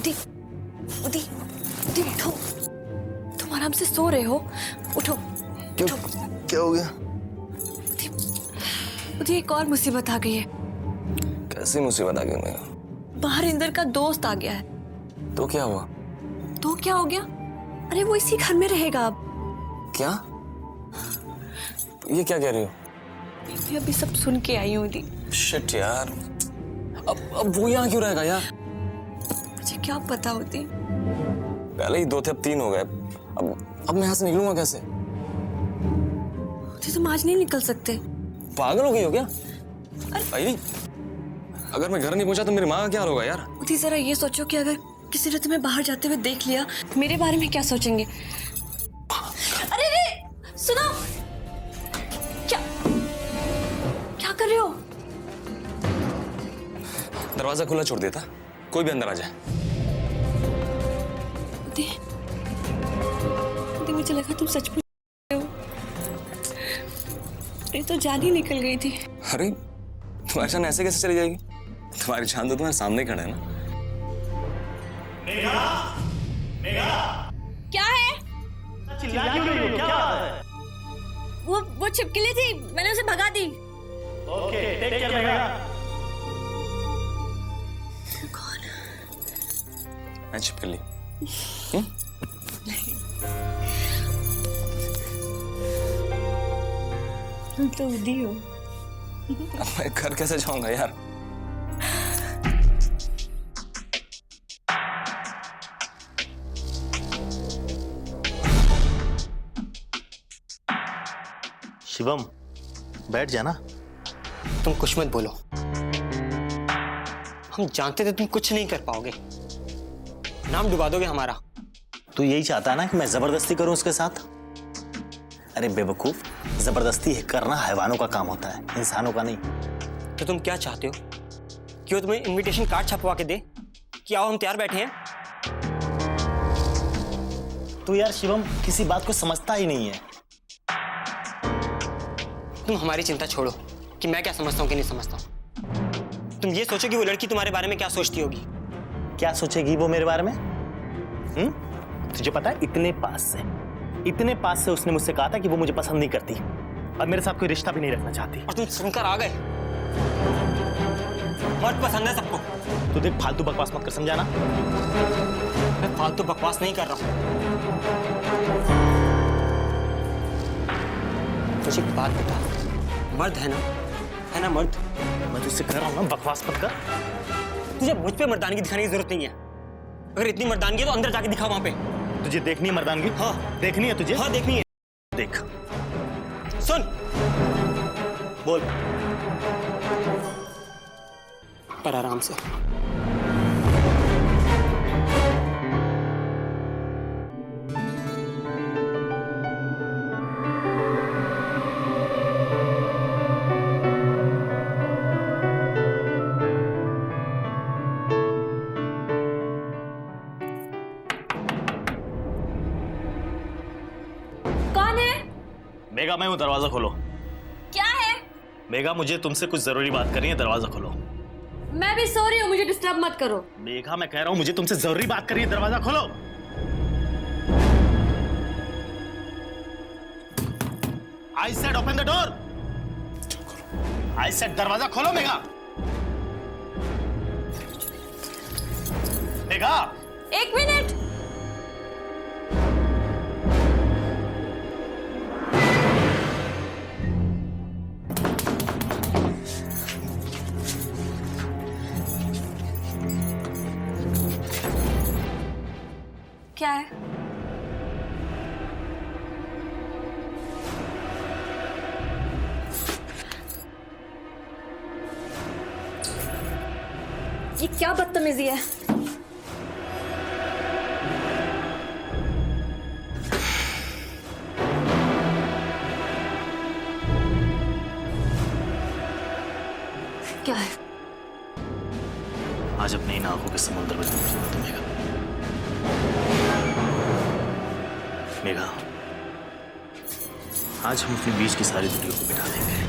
उदी, उदी, उदी उठो। तुम आराम से सो रहे हो, उठो। क्यों? क्या हो गया? उदी, उदी एक और मुसीबत आ गई है। कैसी मुसीबत आ गई मेरा? बाहर इंदर का दोस्त आ गया है। तो क्या हुआ? तो क्या हो गया? अरे वो इसी घर में रहेगा अब। क्या? ये क्या कह रही हो? मैं अभी सब सुन के आई हूँ उदी। शिट यार, अब वो यहाँ क्यों रहेगा यार? मुझे क्या पता होती। पहले ही 2 थे, अब 3 हो गए। अब मैं यहाँ से निकलूंगा कैसे? उदी तुम आज नहीं निकल सकते। पागल हो गई हो क्या? अरे अगर मैं घर नहीं पहुंचा तो मेरी माँ का क्या हाल होगा यार? उदी जरा ये सोचो कि अगर किसी ने तुम्हें बाहर जाते हुए देख लिया, मेरे बारे में क्या सोचेंगे? अरे रे, सुनो, क्या क्या कर रहे हो? दरवाजा खुला छोड़ देता, कोई भी अंदर आ जाए। उदी, उदी मुझे लगा तुम सच में हो। ये तो जान ही निकल गई थी। अरे तुम्हारी जान ऐसे कैसे चली जाएगी? तुम्हारी जान तो तुम्हारे सामने खड़ा है ना। मेघा, मेघा, क्या है? चिल्ला क्यों रही हो? क्या बात है? वो छिपकली थी, मैंने उसे भगा दी। Okay, take care Megha. कौन? मैं छिपकली। तुम तो उदी हो। अब मैं घर कैसे जाऊंगा यार? शिवम, बैठ जाना। तुम कुछ मत बोलो। हम जानते थे तुम कुछ नहीं कर पाओगे, नाम डुबा दोगे हमारा। तू यही चाहता है ना कि मैं जबरदस्ती करूं उसके साथ? अरे बेवकूफ, जबरदस्ती करना हैवानों का काम होता है, इंसानों का नहीं। तो तुम क्या चाहते हो कि वो तुम्हें इनविटेशन कार्ड छपवा के दे कि आओ हम तैयार बैठे हैं? तू यार शिवम किसी बात को समझता ही नहीं है। तुम हमारी चिंता छोड़ो कि मैं क्या समझता हूँ कि नहीं समझता हूँ। तुम ये सोचो कि वो लड़की तुम्हारे बारे में क्या सोचती होगी। क्या सोचेगी वो मेरे बारे में? तुझे पता है, इतने पास से उसने मुझसे कहा था कि वो मुझे पसंद नहीं करती और मेरे साथ कोई रिश्ता भी नहीं रखना चाहती। और तुम सुनकर आ गए। मर्द पसंद है सबको। तू देख, फालतू बकवास मत कर, समझाना? मैं फालतू बकवास नहीं कर रहा हूँ। मुझे एक बात बता, मर्द है ना मर्द? मैं तुझसे कह रहा हूँ ना, बकवास मत कर। तुझे मुझ पे मर्दानगी दिखाने की जरूरत नहीं है। अगर इतनी मर्दानगी है तो अंदर जाके दिखा वहां पे। तुझे देखनी है मर्दानगी? हाँ देखनी है तुझे? हाँ देखनी है। देख, सुन, बोल। पर आराम से। कौन है? मेघा, मैं हूँ, दरवाजा खोलो। क्या है? मेघा, मुझे तुमसे कुछ जरूरी बात करनी है, दरवाजा खोलो। मैं भी सो रही हूँ, मुझे डिस्टर्ब मत करो। मेघा, मैं कह रहा हूँ मुझे तुमसे जरूरी बात करनी है, दरवाजा खोलो। I said open the door. I said दरवाजा खोलो मेघा। मेघा, 1 मिनट। क्या है? ये क्या बदतमीजी है? क्या है? आज अपने इन आंखों के समुद्र में डूबूंगा तो मेघा। मेघा, आज हम अपने बीच की सारी दूरियों को मिटा देंगे।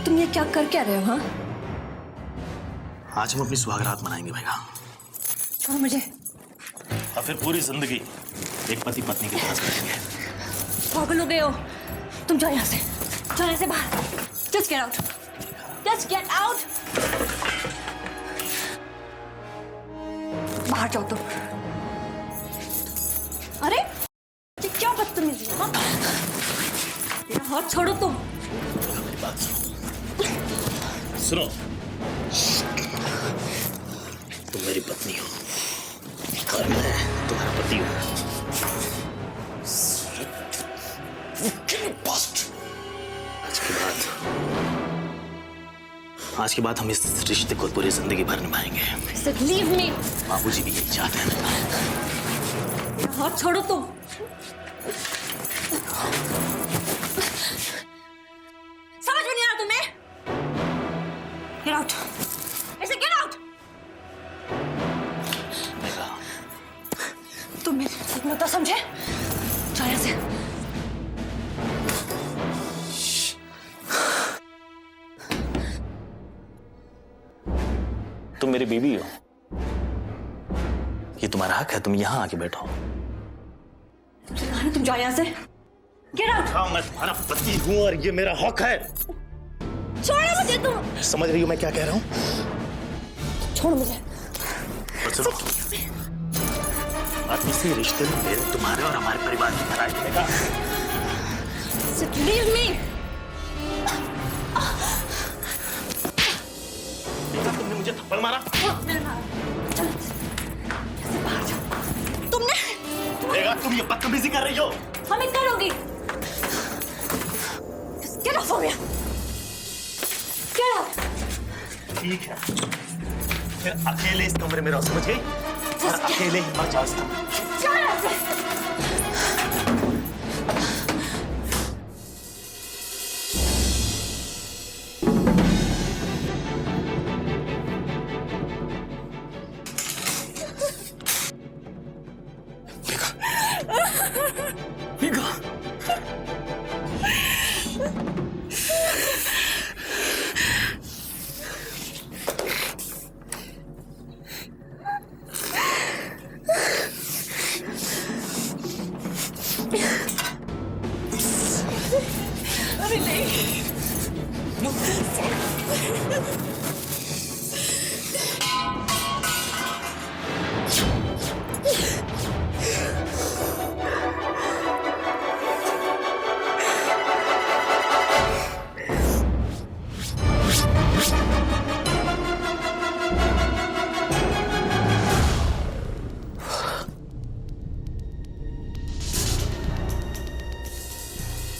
तुम ये क्या कर क्या रहे हो? हाँ, आज हम अपनी सुहागरात मनाएंगे भैया, छोड़ो मुझे। और फिर पूरी जिंदगी एक पति पत्नी के साथ रहेंगे। पागल हो गए हो तुम, जाओ यहाँ से, जाओ यहाँ से बाहर। Just get out, just get out. बाहर जाओ तुम। अरे ये क्या बदतमीजी है? हाँ? मेरा हाथ छोड़ो तुम। मेरी बात सुनो, तुम मेरी पत्नी हो और मैं तुम्हारा पति हूँ। आज के बाद हम इस रिश्ते को पूरी जिंदगी भर निभाएंगे। Leave me. बाबूजी भी यही चाहते हैं। मेरा हाथ छोड़ो तुम। समझ में नहीं आ रहा तुम्हें? Get out. ऐसे get out. तुम मेरी तो समझे? जाओ यहाँ से। तुम मेरी बीवी हो, ये तुम्हारा हक है, तुम यहाँ आके बैठो। तुम जाओ यहाँ से। Get out. हाँ, मैं तुम्हारा पति हूँ और ये मेरा हक है। छोड़ो मुझे तुम। समझ रही हो मैं क्या कह रहा हूँ? छोड़ो मुझे। और सुनो, अब इसी रिश्ते में मेरे, तुम्हारे और हमारे परिवार की भलाई मिलेगा। Leave me. तुमने मुझे थप्पड़ मारा। बाहर जाओ। तुमने तुम ये बदतमीजी कर रही हो। हम ही करोगी। Get off of me. Get out. ठीक है, फिर अकेले इस कमरे में रहो, समझ गई? और अकेले ही मर जाओ इस कमरे में। जाओ यहाँ से। अरे नहीं।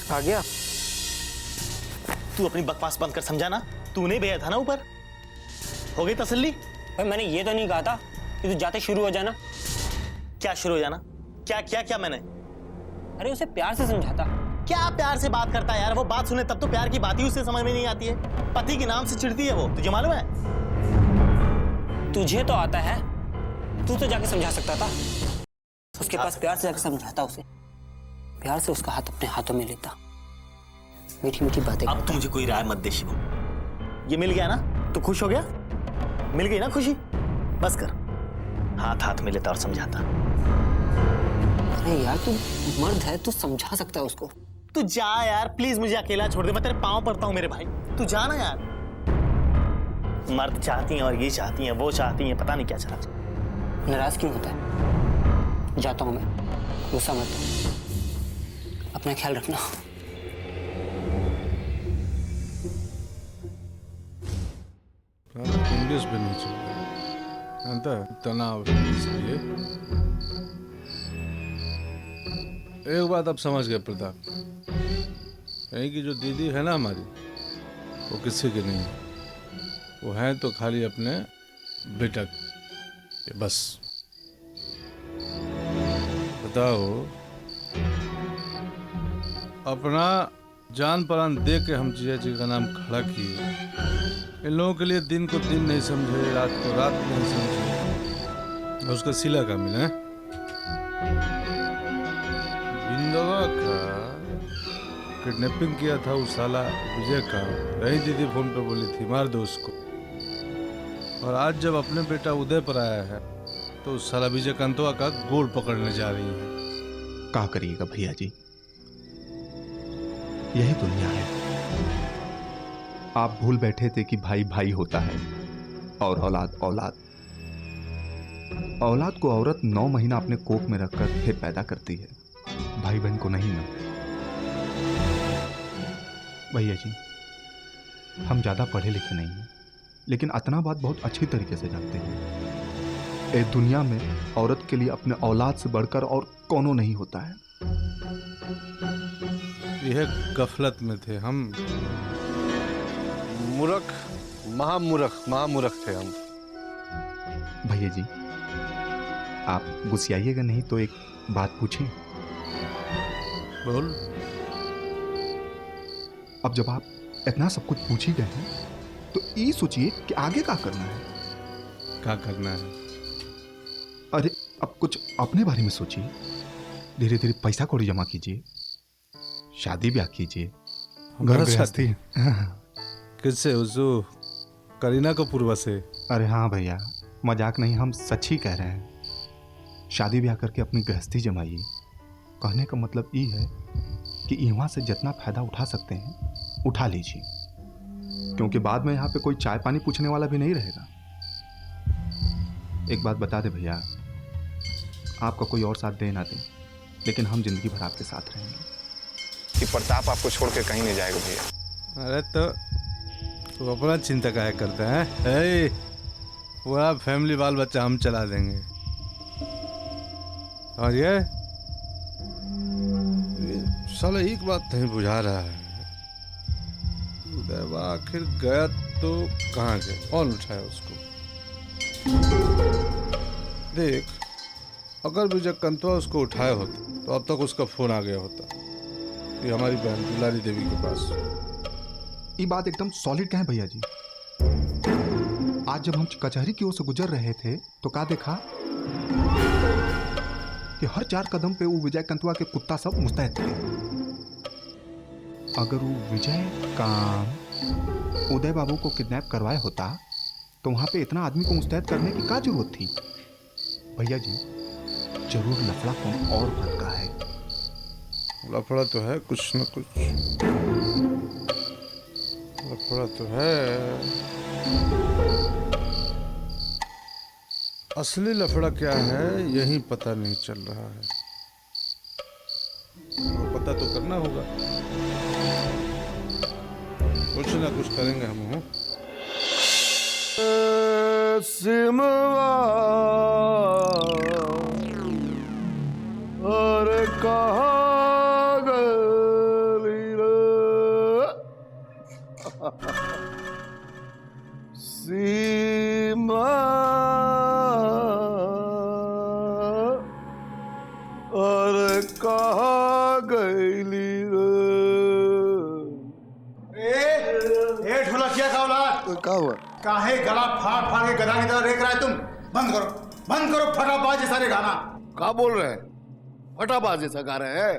आ गया। तू अपनी बकवास बंद कर, समझा ना? तूने भेजा था ना ऊपर। हो गई तसल्ली? भाई मैंने ये तो नहीं कहा था कि तू जाते शुरू हो जाना। क्या शुरू हो जाना? क्या क्या क्या मैंने? अरे उसे प्यार से समझाता। क्या प्यार से बात करता है यार? वो बात सुने तब तो प्यार की बात ही उसे समझ में नहीं आती है। पति के नाम से चिढ़ती है वो, तुझे मालूम है? तुझे तो आता है, तू तो जाके समझा सकता था। उसके पास प्यार से जाके समझाता उसे, प्यार से उसका हाथ अपने हाथों में लेता, मीठी मीठी बातें। अब तू मुझे कोई राय मत दे शिवम। ये मिल गया ना? तू खुश हो गया? मिल गई ना खुशी? बस कर, हाथ हाथ में लेता और समझाता। अरे यार तू मर्द है, तू समझा सकता है उसको। तू जा यार प्लीज, मुझे अकेला छोड़ दे, मैं तेरे पांव पड़ता हूँ मेरे भाई। तू जा ना यार। मर्द चाहती हैं और ये चाहती हैं, वो चाहती हैं, पता नहीं क्या चाहती। नाराज क्यों होता है? जाता हूँ मैं, गुस्सा मत, अपना ख्याल रखना। इंग्लिश भी नहीं चाहिए, तनाव इसलिए। एक बात अब समझ गए प्रताप, कहीं की जो दीदी है ना हमारी, वो किसी की नहीं, वो है तो खाली अपने बेटा के बस। बताओ, अपना जान प्राण दे के हम जिया जी का नाम खड़ा किए, इन लोगों के लिए दिन को दिन नहीं समझे, रात को रात नहीं समझे, उसका सिला का मिला है। बिंदवा का किडनैपिंग किया था उस साला विजय का, रही दीदी फोन पे बोली थी मार दो उसको। और आज जब अपने बेटा उदय पर आया है तो उस साला विजय कंतवा का गोल पकड़ने जा रही है। क्या करिएगा भैया जी, यही दुनिया है। आप भूल बैठे थे कि भाई भाई होता है और औलाद औलाद। औलाद को औरत 9 महीना अपने कोख में रखकर फिर पैदा करती है, भाई बहन को नहीं ना। भैया जी, हम ज्यादा पढ़े लिखे नहीं हैं, लेकिन इतना बात बहुत अच्छी तरीके से जानते हैं। इस दुनिया में औरत के लिए अपने औलाद से बढ़कर और कौनो नहीं होता है। यह गफलत में थे हम, मूर्ख, महामूर्ख थे हम। भैया जी, आप गुस्साइएगा नहीं तो एक बात पूछें। बोल। अब जब आप इतना सब कुछ पूछ ही गए हैं तो ये सोचिए कि आगे क्या करना है। क्या करना है? अरे अब कुछ अपने बारे में सोचिए। धीरे धीरे पैसा कौड़ी जमा कीजिए, शादी ब्याह कीजिए, घर गृहस्थी। किससे? उस करीना कपूर से? अरे हाँ भैया, मजाक नहीं, हम सच ही कह रहे हैं। शादी ब्याह करके अपनी गृहस्थी जमाइए। कहने का मतलब ये है कि यहाँ से जितना फायदा उठा सकते हैं उठा लीजिए, क्योंकि बाद में यहाँ पे कोई चाय पानी पूछने वाला भी नहीं रहेगा। एक बात बता दे भैया, आपका कोई और साथ दे ना दे, लेकिन हम जिंदगी भर आपके साथ रहेंगे। कि प्रताप आपको छोड़ के कहीं नहीं जाएगा भैया। अरे तो तू अपना चिंता काहे करता है? पूरा फैमिली बाल बच्चा हम चला देंगे। और ये साला एक बात नहीं बुझा रहा है, उदय आखिर गया तो कहाँ गया? कौन उठाया उसको? देख, अगर विजय कंतवा उसको उठाया होता तो अब तक उसका फोन आ गया होता कि हमारी बहन दुलारी देवी के पास। ये बात एकदम सॉलिड कहें भैया जी। आज जब हम कचहरी की ओर से गुजर रहे थे तो क्या देखा कि हर 4 कदम पे वो विजय कंतवा के कुत्ता सब मुस्तैद थे। अगर वो विजय काम उदय बाबू को किडनैप करवाया होता तो वहां पे इतना आदमी को मुस्तैद करने की क्या जरूरत थी? भैया जी, जरूर लफड़ा कौन और भड़का है। लफड़ा तो है, कुछ न कुछ लफड़ा तो है। असली लफड़ा क्या है यही पता नहीं चल रहा है। वो पता तो करना होगा, कुछ ना कुछ करेंगे हम। सिमवा अरे कहाँ गली रे सीमा अरे कहाँ गली ए ढोलकिया का औलाद, क्या हुआ? काहे गला फाड़ फाड़ के गधा की तरह रेख रहा है तुम? बंद करो फटाफट ये सारे गाना। क्या बोल रहे हैं? फटाबाज जैसा गा रहे हैं?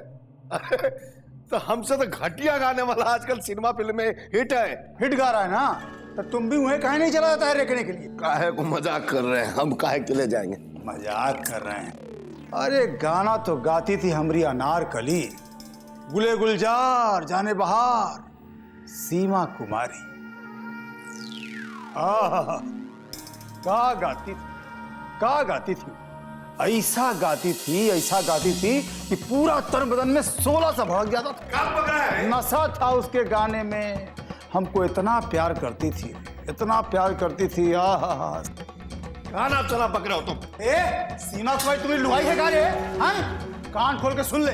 तो हमसे तो घटिया गाने वाला आजकल सिनेमा फिल्म में हिट है। हिट गा रहा है ना, तो तुम भी वहीं काहे नहीं चला जाता है रेखने के लिए? काहे को मजाक कर रहे हैं, हम काहे के लिए जाएंगे? मजाक कर रहे हैं? अरे गाना तो गाती थी हमारी अनारकली, गुले गुलजार जाने बहार, सीमा कुमारी। क्या गाती थी, ऐसा गाती थी कि पूरा तन बदन में 16 सा भड़क जाता था। नशा था उसके गाने में। हमको इतना प्यार करती थी, इतना प्यार करती थी। गाना चला पकड़ो तुम। सीमा कुमारी तुम्हें लुगाई है गा रहे? कान खोल के सुन ले,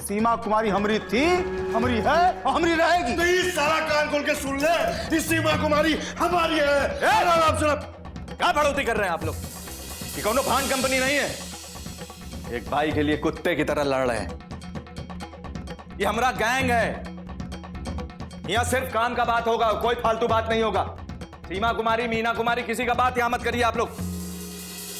सीमा कुमारी हमरी थी, हमरी है और हमरी रहेगी। तो ये सारा कान खोल के सुन ले, इस सीमा कुमारी हमारी है। आप सुनो, क्या बढ़ोतरी कर रहे हैं आप लोग? ये कौनो भान कंपनी नहीं है। एक भाई के लिए कुत्ते की तरह लड़ रहे हैं। ये हमारा गैंग है, यहाँ सिर्फ काम का बात होगा, कोई फालतू बात नहीं होगा। सीमा कुमारी, मीना कुमारी, किसी का बात यहाँ मत करिए आप लोग।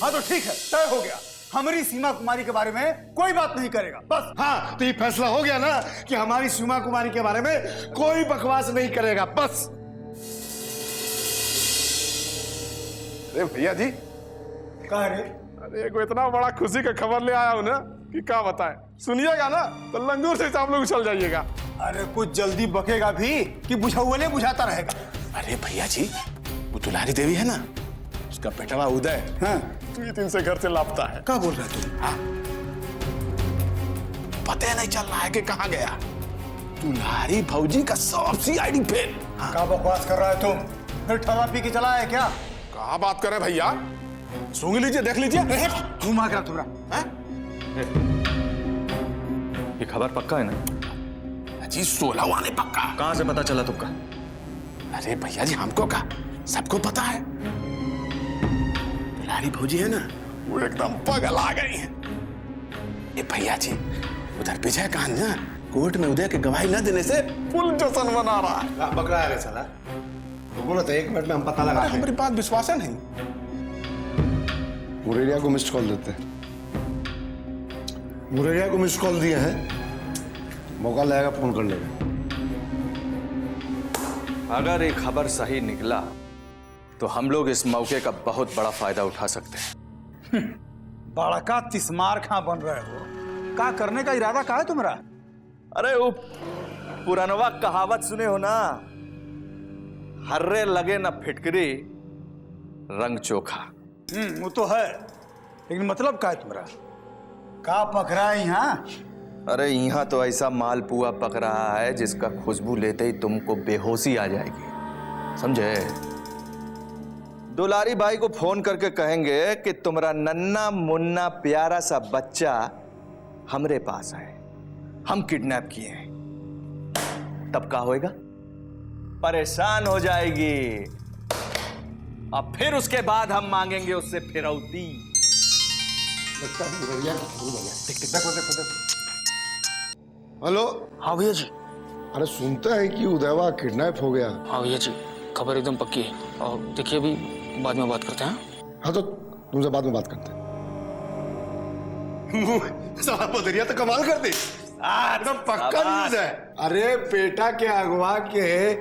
हाँ तो ठीक है, तय हो गया, हमारी सीमा कुमारी के बारे में कोई बात नहीं करेगा, बस। हाँ तो ये फैसला हो गया ना कि हमारी सीमा कुमारी के बारे में कोई बकवास नहीं करेगा, बस। अरे भैया जी, कह रे अरे को इतना बड़ा खुशी का खबर ले आया हूं ना कि क्या बताएं। सुनिएगा ना तो लंगूर से आप लोग उछल जाइएगा। अरे कुछ जल्दी बकेगा भी कि बुझाउले बुझाता रहेगा। अरे भैया जी, वो दुलारी देवी है ना, उसका बेटवा उदय हाँ 2 दिन से घर से लापता है। क्या बोल रहे तुम? हाँ, पता नहीं चल रहा है कि कहाँ गया। दुलारी भौजी का सब CID फेल। क्या बकवास कर रहा है तुम? फिर ठगा पी के चला है क्या? कहाँ बात कर रहे हैं भैया, सूंघ लीजिए, देख लीजिए। मुंह मांग रहा तुम्हारा। ये खबर पक्का है ना? जी 16 आने पक्का। कहां से पता चला तुमका? अरे भैया जी, हमको का सबको पता है। दुलारी भौजी है ना, वो एकदम पागल आ गई है। ये भैया जी, उधर विजय कांत ना कोर्ट में उदय के गवाही न देने से फुल जश्न मना रहा है। बकरा है रे साला। तो बोलो तो 1 मिनट में हम पता लगा। हमारी बात विश्वास है नहीं। मुरेरिया को मिस्ड कॉल देते। मुरेरिया को मिस्ड कॉल दिए हैं, मौका लगेगा फोन कर लेगा। अगर ये खबर सही निकला तो हम लोग इस मौके का बहुत बड़ा फायदा उठा सकते हैं। बड़का तिस्मार खां बन रहे हो। क्या करने का इरादा क्या है तुम्हारा? अरे वो पुरानवा कहावत सुने हो ना, हर्रे लगे ना फिटकरी रंग चोखा। वो तो है, लेकिन मतलब क्या है तुम्हारा? क्या पक रहा है यहाँ? अरे यहाँ तो ऐसा मालपुआ पक रहा है जिसका खुशबू लेते ही तुमको बेहोशी आ जाएगी, समझे? दुलारी भाई को फोन करके कहेंगे कि तुम्हारा नन्ना मुन्ना प्यारा सा बच्चा हमरे पास है, हम किडनैप किए हैं। तब क्या होएगा? परेशान हो जाएगी, अब फिर उसके बाद हम मांगेंगे उससे फिरौती। हेलो। हाँ भैया जी। अरे सुनते हैं कि उदयवा किडनैप हो गया। हाँ भैया जी, खबर एकदम पक्की है। और देखिए अभी बाद में बात करते हैं। हाँ तो तुमसे बाद में बात करते हैं। बदरिया तो कमाल कर दी, एकदम पक्का न्यूज़ है। अरे बेटा के अगवा के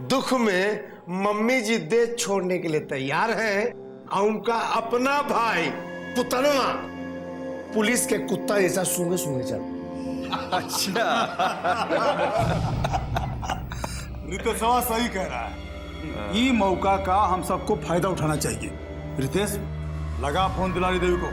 दुख में मम्मी जी देश छोड़ने के लिए तैयार हैं, और उनका अपना भाई पुतनवा पुलिस के कुत्ता जैसा सूंघे सूंघे चल। अच्छा। रितेशवा सही कह रहा है। ये मौका का हम सबको फायदा उठाना चाहिए। रितेश, लगा फोन दुलारी देवी को।